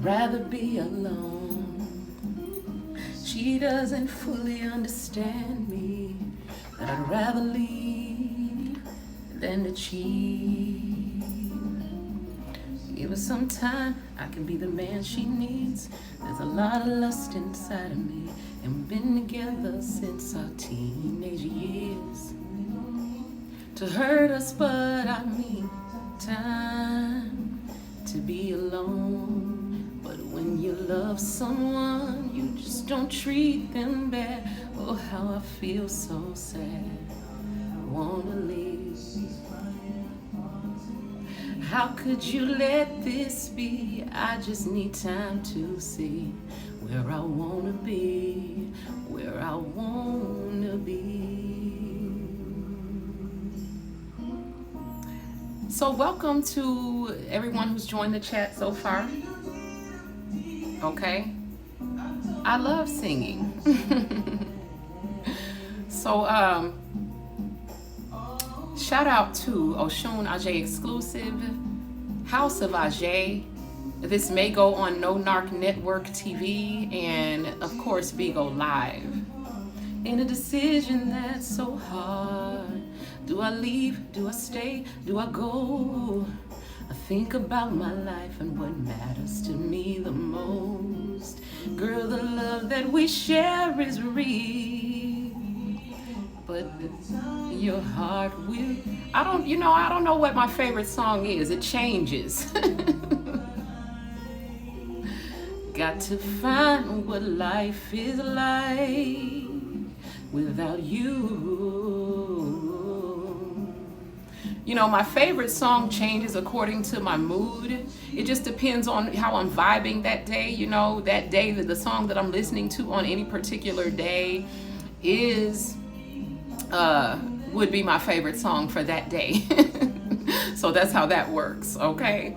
rather be alone. She doesn't fully understand me, that I'd rather leave than to cheat. Give her some time, I can be the man she needs. There's a lot of lust inside of me, and we've been together since our teenage years. To hurt us, but I need time to be alone. But when you love someone, you just don't treat them bad. Oh, how I feel so sad, I wanna leave. How could you let this be? I just need time to see where I wanna be, where I wanna be. So welcome to everyone who's joined the chat so far. Okay, I love singing. So shout out to Oshun Ajay Exclusive, House of Ajay. This may go on No Narc Network TV and of course Bigo Live. In a decision that's so hard, do I leave, do I stay, do I go? I think about my life and what matters to me the most. Girl, the love that we share is real, but your heart will. I don't know what my favorite song is. It changes. Got to find what life is like without you. You know, my favorite song changes according to my mood. It just depends on how I'm vibing that day. You know, that day, that the song that I'm listening to on any particular day is would be my favorite song for that day. So that's how that works. Okay.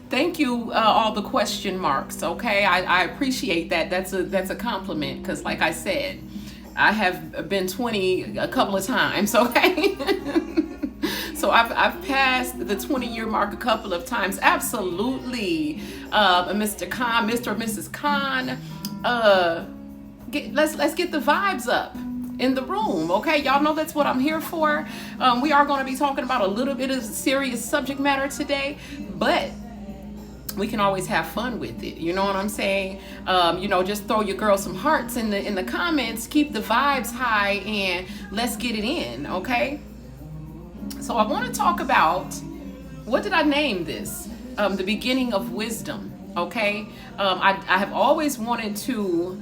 Thank you, all the question marks. Okay, I appreciate that. That's a compliment, because like I said, I have been 20 a couple of times. Okay. So I've passed the 20-year mark a couple of times. Absolutely. Mr. Khan, Mr. or Mrs. Khan, let's get the vibes up in the room. Okay, y'all know that's what I'm here for. We are going to be talking about a little bit of serious subject matter today, but we can always have fun with it. You know what I'm saying? You know, just throw your girl some hearts in the comments, keep the vibes high, and let's get it in. Okay. So I want to talk about, what did I name this? The beginning of wisdom. Okay. I have always wanted to,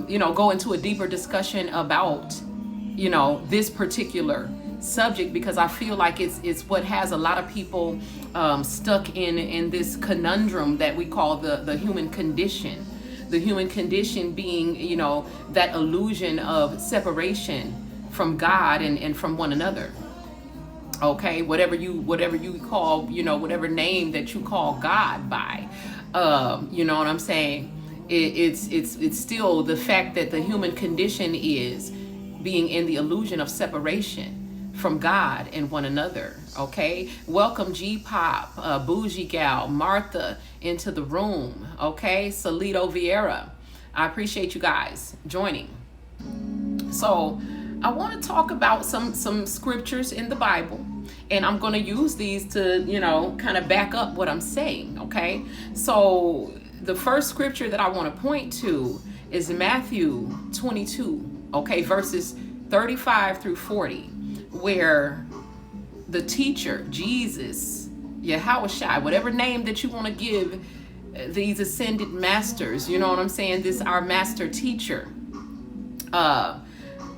you know, go into a deeper discussion about, you know, this particular subject, because I feel like it's what has a lot of people stuck in this conundrum that we call the human condition. The human condition being, you know, that illusion of separation from God and from one another. Okay, whatever you call, you know, whatever name that you call God by, you know what I'm saying? It's still the fact that the human condition is being in the illusion of separation from God and one another. Okay, welcome G-Pop, Bougie Gal, Martha into the room. Okay, Salito Vieira, I appreciate you guys joining. So I want to talk about some scriptures in the Bible, and I'm going to use these to, you know, kind of back up what I'm saying. Okay, so the first scripture that I want to point to is Matthew 22, okay, verses 35 through 40, where the teacher, Jesus, Yahushua, whatever name that you want to give these ascended masters, you know what I'm saying, this our master teacher,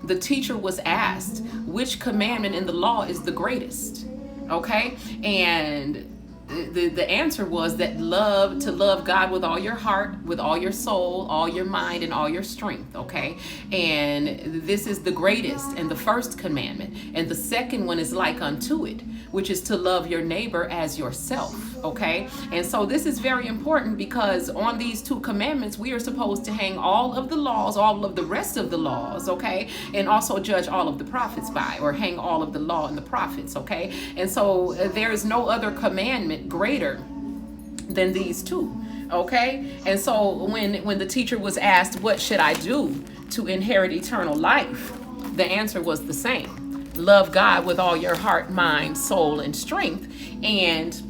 the teacher was asked, which commandment in the law is the greatest? Okay, and the answer was that to love God with all your heart, with all your soul, all your mind, and all your strength. Okay, and this is the greatest and the first commandment, and the second one is like unto it, which is to love your neighbor as yourself. Okay, and so this is very important, because on these two commandments we are supposed to hang all of the laws, all of the rest of the laws. Okay, and also judge all of the prophets by, or hang all of the law and the prophets. Okay, and so there is no other commandment greater than these two. Okay? And so when the teacher was asked, what should I do to inherit eternal life? The answer was the same. Love God with all your heart, mind, soul, and strength. And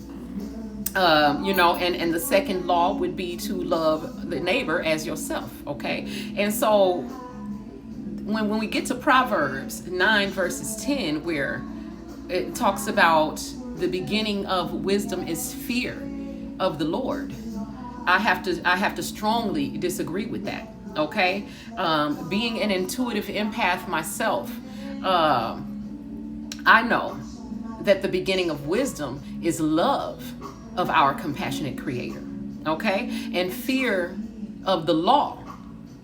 and the second law would be to love the neighbor as yourself. Okay? And so when we get to Proverbs 9 verses 10, where it talks about the beginning of wisdom is fear of the Lord, I have to strongly disagree with that. Okay, being an intuitive empath myself, I know that the beginning of wisdom is love of our compassionate Creator. Okay, and fear of the law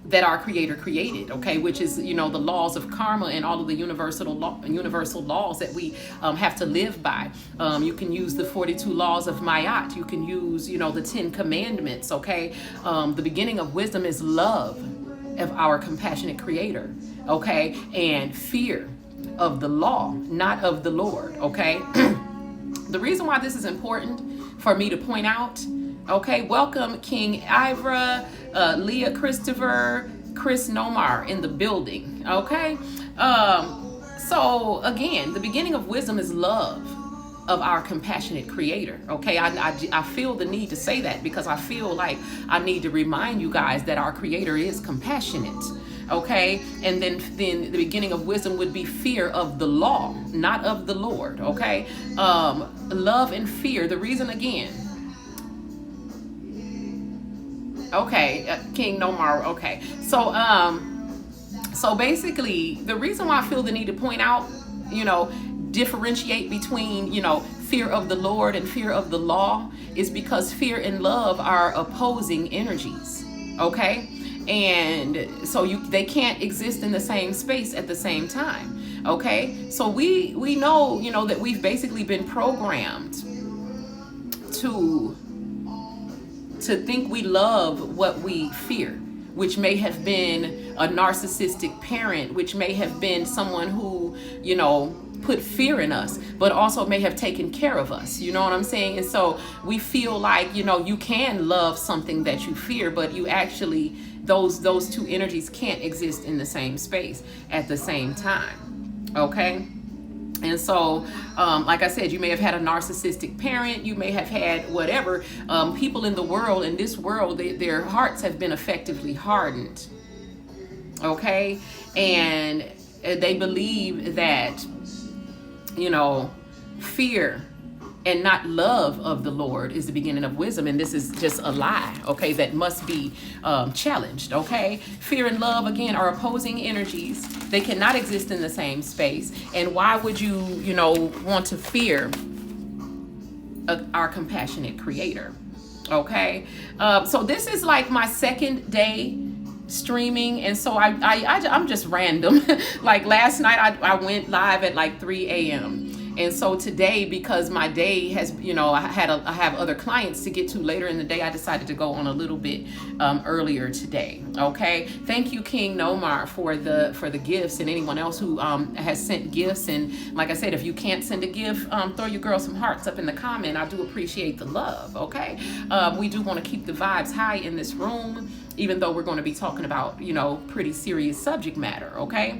that our Creator created, okay, which is, the laws of karma and all of the universal laws that we have to live by. You can use the 42 laws of Mayat. You can use, the 10 commandments, okay. The beginning of wisdom is love of our compassionate Creator, okay, and fear of the law, not of the Lord, okay. The reason why this is important for me to point out, okay, welcome King Ivra, Leah Christopher, Chris Nomar in the building, okay? So again, the beginning of wisdom is love of our compassionate Creator, okay? I feel the need to say that because I feel like I need to remind you guys that our Creator is compassionate, okay? And then the beginning of wisdom would be fear of the law, not of the Lord, okay? Love and fear, the reason again, okay, King Nomar, okay. So basically, the reason why I feel the need to point out, differentiate between, fear of the Lord and fear of the law is because fear and love are opposing energies, okay? And so they can't exist in the same space at the same time, okay? So we know, that we've basically been programmed to think we love what we fear, which may have been a narcissistic parent, which may have been someone who, put fear in us, but also may have taken care of us. You know what I'm saying? And so we feel like, you can love something that you fear, but you actually, those two energies can't exist in the same space at the same time. Okay? And so, like I said, you may have had a narcissistic parent, you may have had whatever. People in the world, in this world, their hearts have been effectively hardened. Okay? And they believe that, fear and not love of the Lord is the beginning of wisdom. And this is just a lie, okay, that must be challenged, okay? Fear and love, again, are opposing energies. They cannot exist in the same space. And why would you, want to fear our compassionate Creator, okay? So this is like my second day streaming, and so I'm just random. Like last night I went live at like 3 a.m. And so today, because my day has, I have other clients to get to later in the day, I decided to go on a little bit earlier today. Okay. Thank you, King Nomar, for the gifts, and anyone else who has sent gifts. And like I said, if you can't send a gift, throw your girl some hearts up in the comment. I do appreciate the love. Okay. We do want to keep the vibes high in this room, even though we're going to be talking about, pretty serious subject matter. Okay.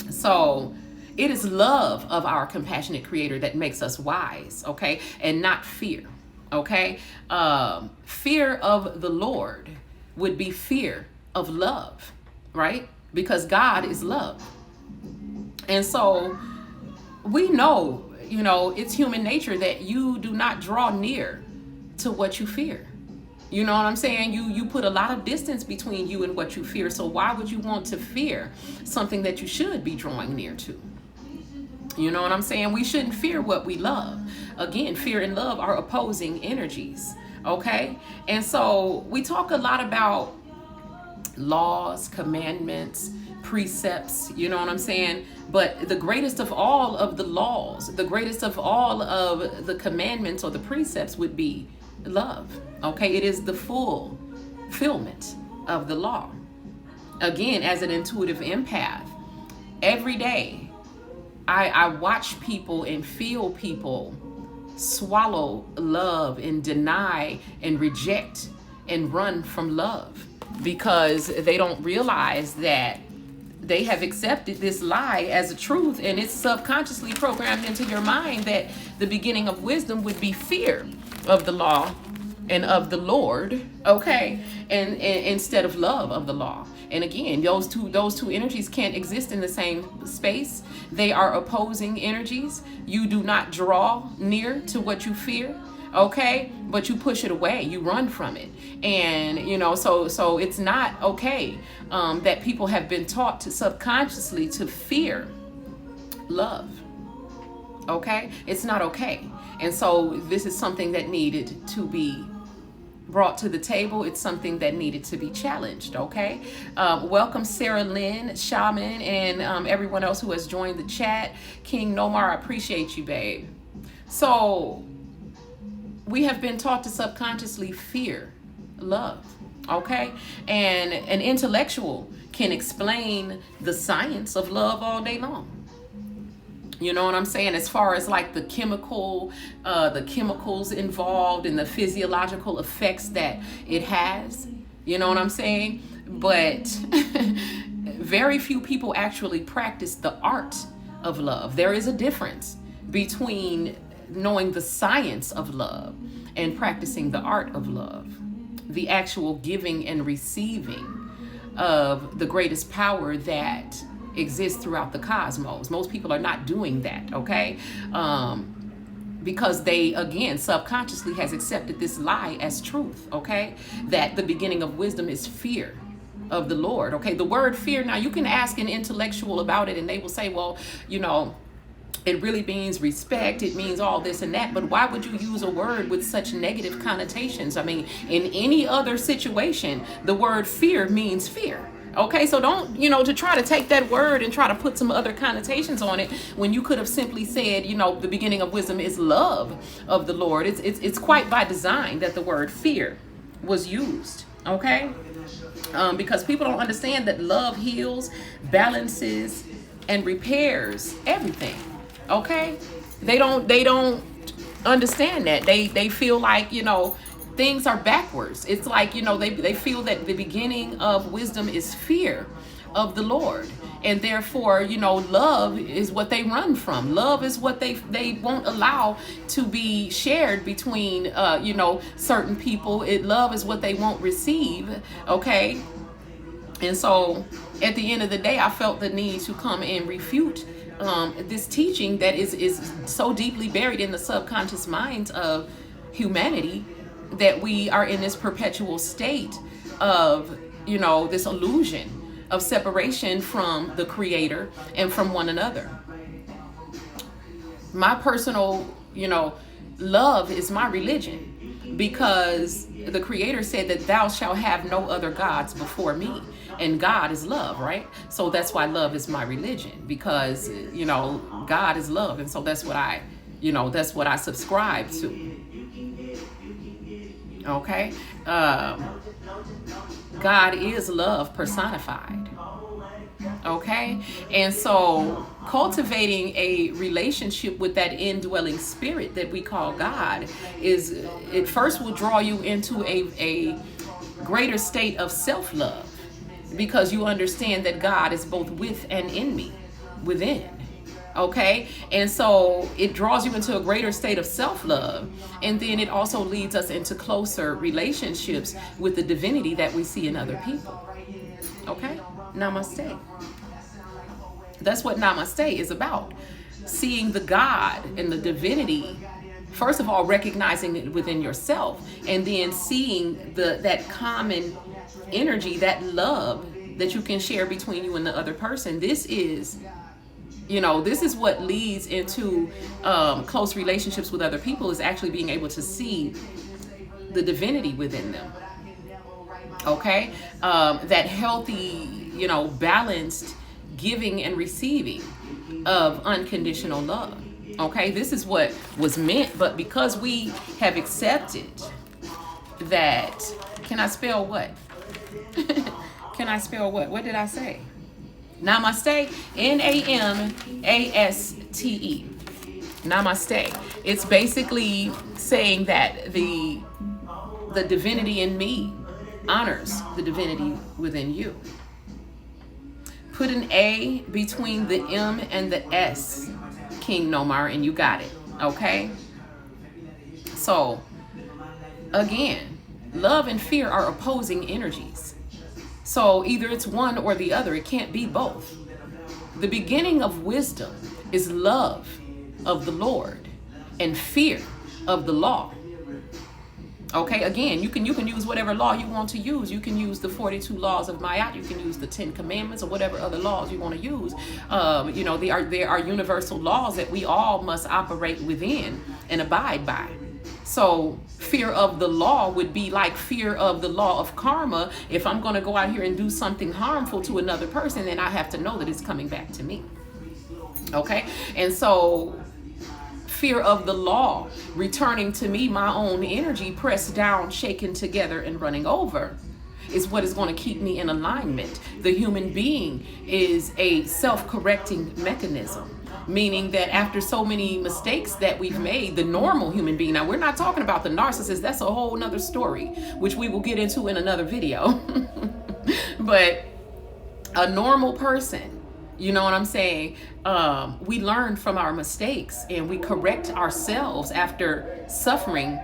So it is love of our compassionate Creator that makes us wise, okay? And not fear, okay? Fear of the Lord would be fear of love, right? Because God is love. And so we know, it's human nature that you do not draw near to what you fear. You know what I'm saying? You put a lot of distance between you and what you fear. So why would you want to fear something that you should be drawing near to? You know what I'm saying? We shouldn't fear what we love. Again, fear and love are opposing energies, okay? And so we talk a lot about laws, commandments, precepts, you know what I'm saying? But the greatest of all of the laws, the greatest of all of the commandments or the precepts would be love, okay? It is the fulfillment of the law. Again, as an intuitive empath, every day, I watch people and feel people swallow love and deny and reject and run from love, because they don't realize that they have accepted this lie as a truth, and it's subconsciously programmed into your mind that the beginning of wisdom would be fear of the law and of the Lord, okay, and instead of love of the law. And again, those two energies can't exist in the same space. They are opposing energies. You do not draw near to what you fear, okay, but you push it away, you run from it. And so it's not okay that people have been taught to subconsciously to fear love. Okay, it's not okay. And so this is something that needed to be brought to the table. It's something that needed to be challenged. Okay, welcome Sarah Lynn, Shaman, and everyone else who has joined the chat. King Nomar, I appreciate you, babe. So we have been taught to subconsciously fear love, okay? And an intellectual can explain the science of love all day long. You know what I'm saying? As far as like the chemicals involved and the physiological effects that it has, you know what I'm saying? But very few people actually practice the art of love. There is a difference between knowing the science of love and practicing the art of love, the actual giving and receiving of the greatest power that exists throughout the cosmos. Most people are not doing that, okay? Because they, again, subconsciously has accepted this lie as truth, okay? That the beginning of wisdom is fear of the Lord, okay? The word fear, now you can ask an intellectual about it and they will say, well, it really means respect, it means all this and that, but why would you use a word with such negative connotations? I mean, in any other situation, the word fear means fear. Okay, so don't, to try to take that word and try to put some other connotations on it when you could have simply said, the beginning of wisdom is love of the Lord. It's quite by design that the word fear was used, okay? Because people don't understand that love heals, balances, and repairs everything. Okay, they don't understand that. They feel like things are backwards. It's like they feel that the beginning of wisdom is fear of the Lord, and therefore love is what they run from. Love is what they won't allow to be shared between certain people. Love is what they won't receive. Okay, and so at the end of the day, I felt the need to come and refute this teaching that is so deeply buried in the subconscious minds of humanity, that we are in this perpetual state of this illusion of separation from the Creator and from one another. My personal love is my religion, because the Creator said that thou shalt have no other gods before me. And God is love, right? So that's why love is my religion, because God is love, and so that's what I subscribe to. Okay, God is love personified. Okay, and so cultivating a relationship with that indwelling spirit that we call God it first will draw you into a greater state of self-love, because you understand that God is both with and in me, within. Okay, and so it draws you into a greater state of self-love, and then it also leads us into closer relationships with the divinity that we see in other people. Okay, namaste. That's what namaste is about. Seeing the God and the divinity, first of all recognizing it within yourself, and then seeing that common energy, that love that you can share between you and the other person. This is what leads into close relationships with other people, is actually being able to see the divinity within them. Okay, that healthy, balanced giving and receiving of unconditional love. Okay, this is what was meant, but because we have accepted that, can I spell what? Can I spell what? What did I say? Namaste, Namaste. Namaste. It's basically saying that the divinity in me honors the divinity within you. Put an A between the M and the S, King Nomar, and you got it. Okay? So, again, love and fear are opposing energies. So either it's one or the other. It can't be both. The beginning of wisdom is love of the Lord and fear of the law. Okay, again, you can use whatever law you want to use. You can use the 42 laws of Ma'at. You can use the 10 commandments or whatever other laws you want to use. There are universal laws that we all must operate within and abide by. So fear of the law would be like fear of the law of karma. If I'm going to go out here and do something harmful to another person, then I have to know that it's coming back to me. Okay, and so fear of the law, returning to me my own energy, pressed down, shaken together, and running over, is what is going to keep me in alignment. The human being is a self-correcting mechanism, meaning that after so many mistakes that we've made, the normal human being, now we're not talking about the narcissist, that's a whole nother story, which we will get into in another video. But a normal person, you know what I'm saying? We learn from our mistakes and we correct ourselves after suffering,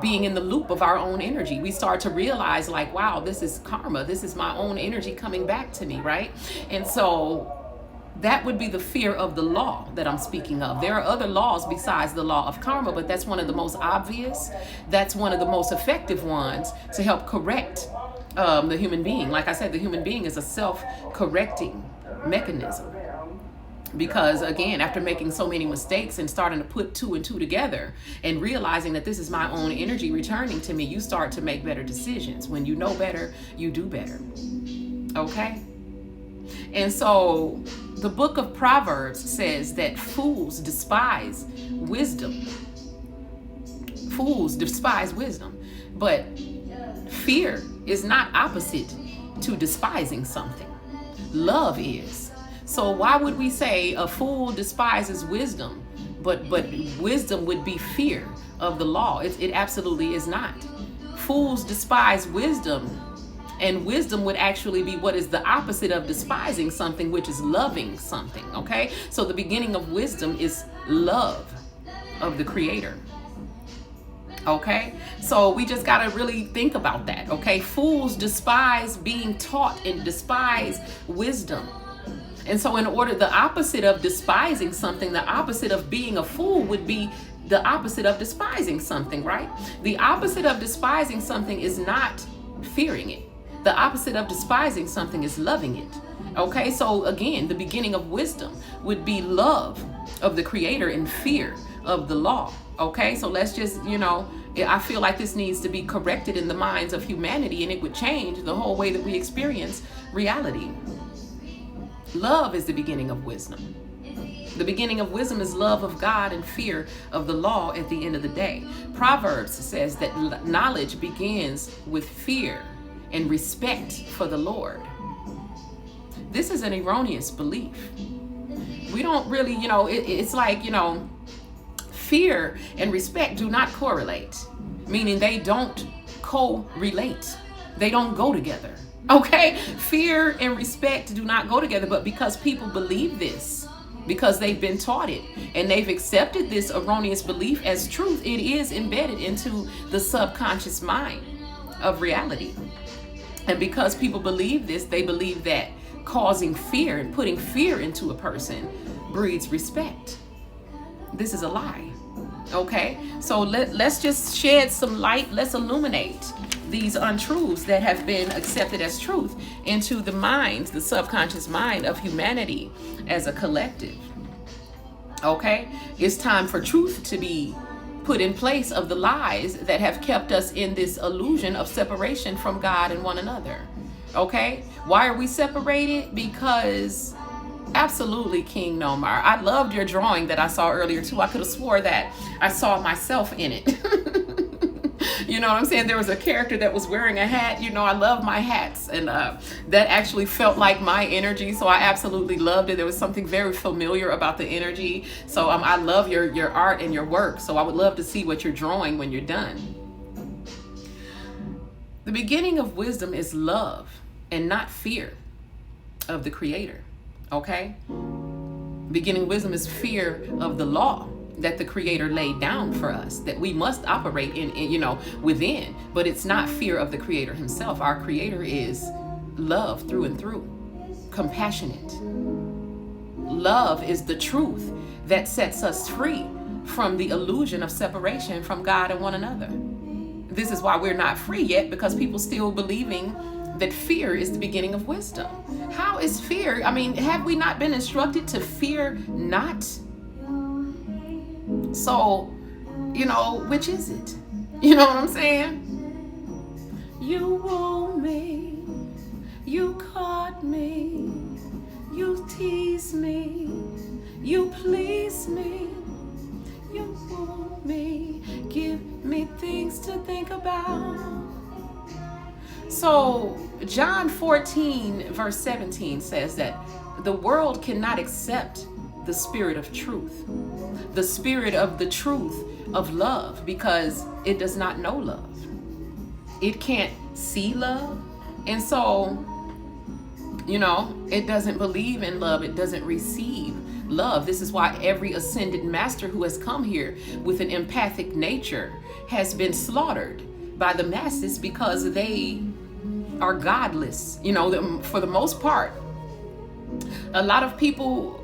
being in the loop of our own energy. We start to realize like, wow, this is karma. This is my own energy coming back to me, right? And so that would be the fear of the law that I'm speaking of. There are other laws besides the law of karma, but that's one of the most obvious. That's one of the most effective ones to help correct the human being. Like I said, the human being is a self-correcting mechanism. Because again, after making so many mistakes and starting to put two and two together and realizing that this is my own energy returning to me, you start to make better decisions. When you know better, you do better. Okay? And so the book of Proverbs says that fools despise wisdom. Fools despise wisdom. But fear is not opposite to despising something. Love is. So why would we say a fool despises wisdom, but wisdom would be fear of the law? It absolutely is not. Fools despise wisdom, and wisdom would actually be what is the opposite of despising something, which is loving something, okay? So the beginning of wisdom is love of the Creator. Okay, so we just got to really think about that. Okay, fools despise being taught and despise wisdom. And so in order, the opposite of despising something, the opposite of being a fool would be the opposite of despising something, right? The opposite of despising something is not fearing it. The opposite of despising something is loving it. Okay, so again, the beginning of wisdom would be love of the Creator and fear of the law. Okay, so let's just, I feel like this needs to be corrected in the minds of humanity, and it would change the whole way that we experience reality. Love is the beginning of wisdom. The beginning of wisdom is love of God and fear of the law at the end of the day. Proverbs says that knowledge begins with fear and respect for the Lord. This is an erroneous belief. We don't really, it's like, fear and respect do not correlate, meaning they don't correlate. They don't go together. Okay? Fear and respect do not go together, but because people believe this, because they've been taught it and they've accepted this erroneous belief as truth, it is embedded into the subconscious mind of reality. And because people believe this, they believe that causing fear and putting fear into a person breeds respect. This is a lie. Okay, so let's just shed some light. Let's illuminate these untruths that have been accepted as truth into the minds, the subconscious mind of humanity as a collective. Okay, it's time for truth to be put in place of the lies that have kept us in this illusion of separation from God and one another. Okay, why are we separated? Because absolutely, King Nomar, I loved your drawing that I saw earlier too. I could have swore that I saw myself in it. You know what I'm saying? There was a character that was wearing a hat. You know, I love my hats, and that actually felt like my energy. So I absolutely loved it. There was something very familiar about the energy. So I love your art and your work. So I would love to see what you're drawing when you're done. The beginning of wisdom is love and not fear of the Creator. Okay? Beginning wisdom is fear of the law that the Creator laid down for us, that we must operate in within. But it's not fear of the Creator himself. Our Creator is love through and through, compassionate. Love is the truth that sets us free from the illusion of separation from God and one another. This is why we're not free yet, because people still believing that fear is the beginning of wisdom. How is fear? I mean, have we not been instructed to fear not? So, which is it? You know what I'm saying? You woo me, you caught me, you tease me, you please me, you woo me, give me things to think about. So John 14 verse 17 says that the world cannot accept the spirit of truth, the spirit of the truth of love, because it does not know love. It can't see love. And so, it doesn't believe in love. It doesn't receive love. This is why every ascended master who has come here with an empathic nature has been slaughtered by the masses, because they are godless. For the most part, a lot of people,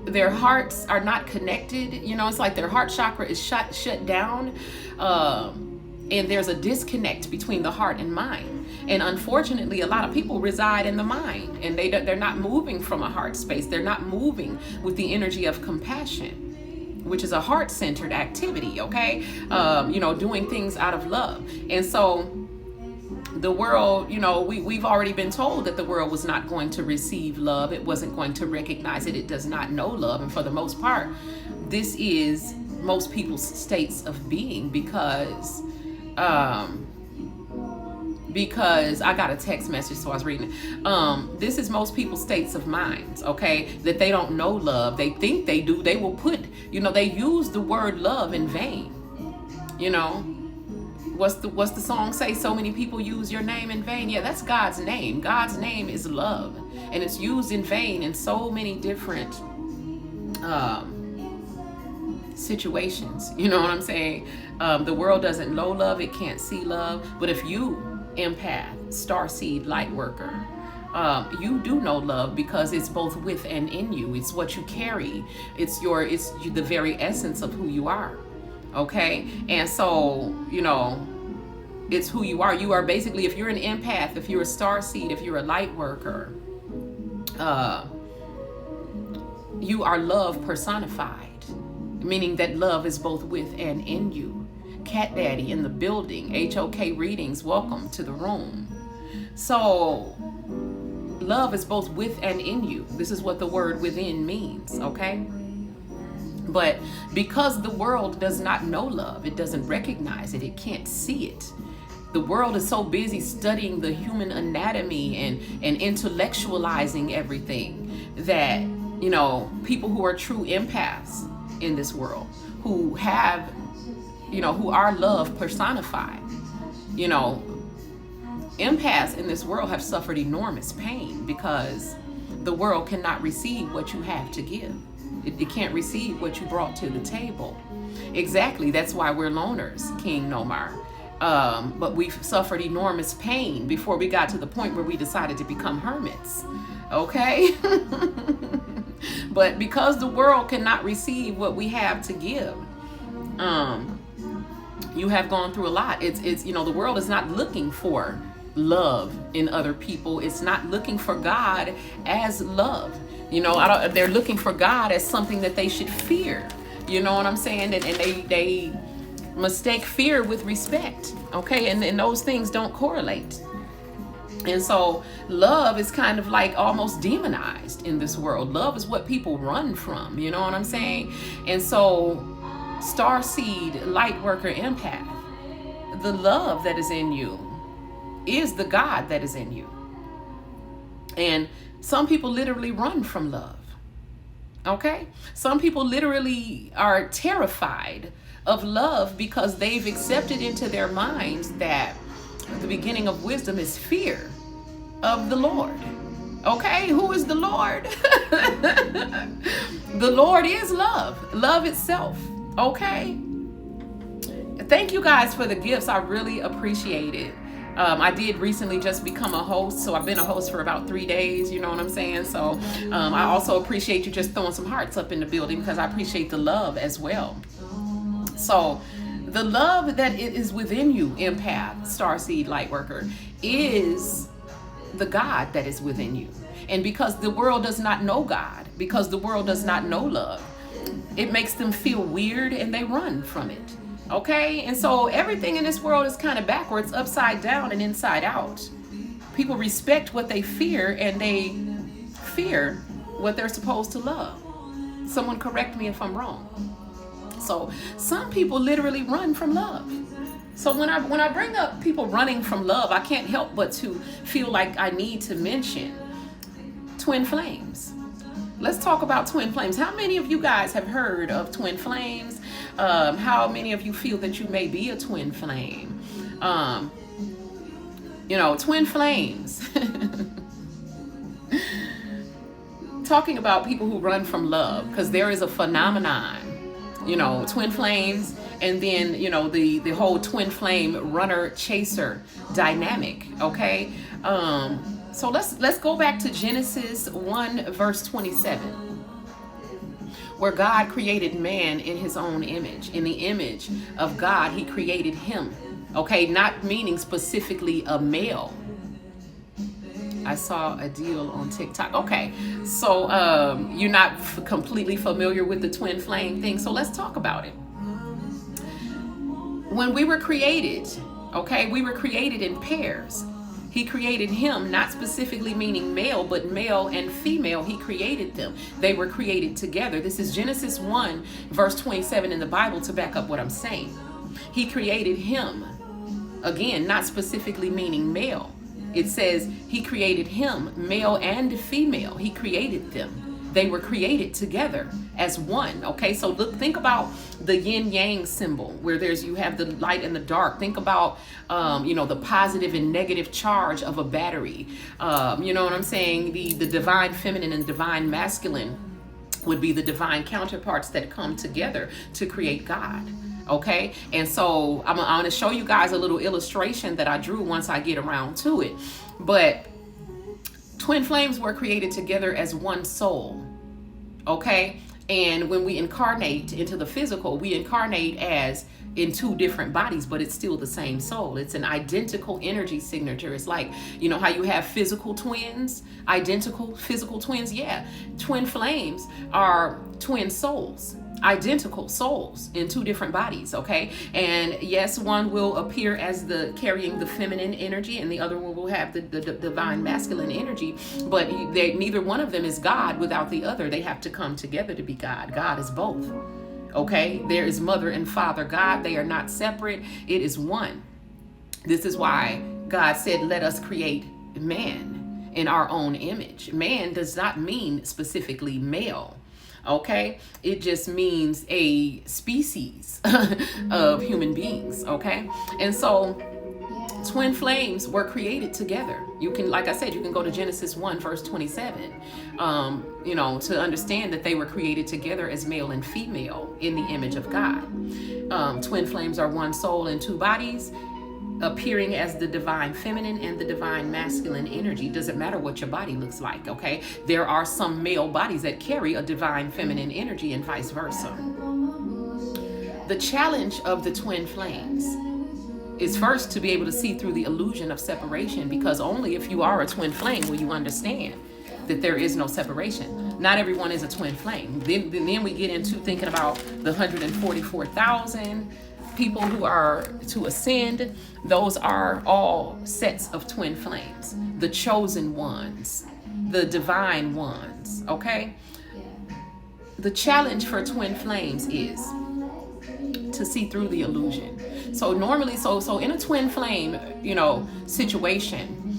their hearts are not connected. It's like their heart chakra is shut down, and there's a disconnect between the heart and mind. And unfortunately, a lot of people reside in the mind, and they're not moving from a heart space. They're not moving with the energy of compassion, which is a heart-centered activity. Okay, doing things out of love. And so the world, we've already been told that the world was not going to receive love. It wasn't going to recognize it. It does not know love. And for the most part, this is most people's states of being, because I got a text message, so I was reading it. This is most people's states of minds, okay? That they don't know love. They think they do. They will put, they use the word love in vain. What's the song say? So many people use your name in vain. Yeah, that's God's name. God's name is love, and it's used in vain in so many different situations. You know what I'm saying? The world doesn't know love. It can't see love. But if you, empath, starseed, light worker, you do know love, because it's both with and in you. It's what you carry. It's the very essence of who you are. Okay, and so it's who you are. You are basically, if you're an empath, if you're a starseed, if you're a light worker, you are love personified, meaning that love is both with and in you. Cat Daddy in the building. HOK readings, welcome to the room. So love is both with and in you. This is what the word within means. Okay. But because the world does not know love, it doesn't recognize it, it can't see it. The world is so busy studying the human anatomy and intellectualizing everything that, people who are true empaths in this world, who have, who are love personified, empaths in this world have suffered enormous pain, because the world cannot receive what you have to give. It can't receive what you brought to the table. Exactly. That's why we're loners, King Nomar. But we've suffered enormous pain before we got to the point where we decided to become hermits. Okay? But because the world cannot receive what we have to give, you have gone through a lot. It's the world is not looking for love in other people. It's not looking for God as love. They're looking for God as something that they should fear. You know what I'm saying? And they mistake fear with respect. Okay, and those things don't correlate. And so love is kind of like almost demonized in this world. Love is what people run from. You know what I'm saying? And so starseed, light worker, empath, the love that is in you is the God that is in you. And some people literally run from love. Okay? Some people literally are terrified of love because they've accepted into their minds that the beginning of wisdom is fear of the Lord. Okay? Who is the Lord? The Lord is love. Love itself. Okay? Thank you guys for the gifts. I really appreciate it. I did recently just become a host, so I've been a host for about 3 days, you know what I'm saying? So I also appreciate you just throwing some hearts up in the building, because I appreciate the love as well. So the love that it is within you, empath, starseed, lightworker, is the God that is within you. And because the world does not know God, because the world does not know love, it makes them feel weird and they run from it. Okay? And so everything in this world is kind of backwards, upside down, and inside out. People respect what they fear, and they fear what they're supposed to love. Someone correct me if I'm wrong. So some people literally run from love. So when I bring up people running from love, I can't help but to feel like I need to mention twin flames. Let's talk about twin flames. How many of you guys have heard of twin flames? How many of you feel that you may be a twin flame? Twin flames. Talking about people who run from love, because there is a phenomenon, twin flames, and then, the whole twin flame runner chaser dynamic. Okay. So let's go back to Genesis 1 verse 27. Where God created man in his own image. In the image of God, he created him. Okay, not meaning specifically a male. I saw a deal on TikTok. Okay, so you're not completely familiar with the twin flame thing, so let's talk about it. When we were created, we were created in pairs. He created him, not specifically meaning male, but male and female. He created them. They were created together. This is Genesis 1, verse 27 in the Bible to back up what I'm saying. He created him. Again, not specifically meaning male. It says he created him, male and female. He created them. They were created together as one. Okay, so think about the yin yang symbol, where you have the light and the dark. Think about the positive and negative charge of a battery. You know what I'm saying? The divine feminine and divine masculine would be the divine counterparts that come together to create God. Okay, and so I'm going to show you guys a little illustration that I drew once I get around to it. But twin flames were created together as one soul. Okay, and when we incarnate into the physical, we incarnate as in two different bodies, but it's still the same soul. It's an identical energy signature. It's like, how you have physical twins, identical physical twins. Yeah, twin flames are twin souls. Identical souls in two different bodies. Okay, and yes, one will appear as carrying the feminine energy, and the other one will have the divine masculine energy, but neither one of them is God without the other. They have to come together to be God. God is both. Okay, there is mother and father God. They are not separate. It is one. This is why God said, let us create man in our own image. Man does not mean specifically male. Okay, it just means a species of human beings. Okay, and so twin flames were created together. You can, like I said, you can go to Genesis 1 verse 27 to understand that they were created together as male and female in the image of God. Twin flames are one soul in two bodies, appearing as the divine feminine and the divine masculine energy. Doesn't matter what your body looks like. Okay, there are some male bodies that carry a divine feminine energy and vice versa. The challenge of the twin flames is first to be able to see through the illusion of separation, because only if you are a twin flame will you understand that there is no separation. Not everyone is a twin flame. Then we get into thinking about the 144,000 people who are to ascend. Those are all sets of twin flames, the chosen ones, the divine ones. Okay, the challenge for twin flames is to see through the illusion, So normally, so in a twin flame, situation,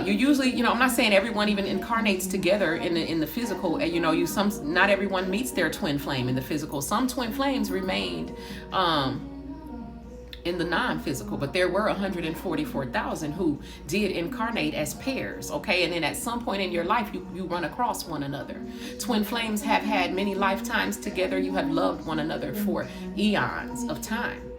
you usually, I'm not saying everyone even incarnates together in the physical, and not everyone meets their twin flame in the physical. Some twin flames remained in the non-physical, but there were 144,000 who did incarnate as pairs, okay? And then at some point in your life, you run across one another. Twin flames have had many lifetimes together. You have loved one another for eons of time.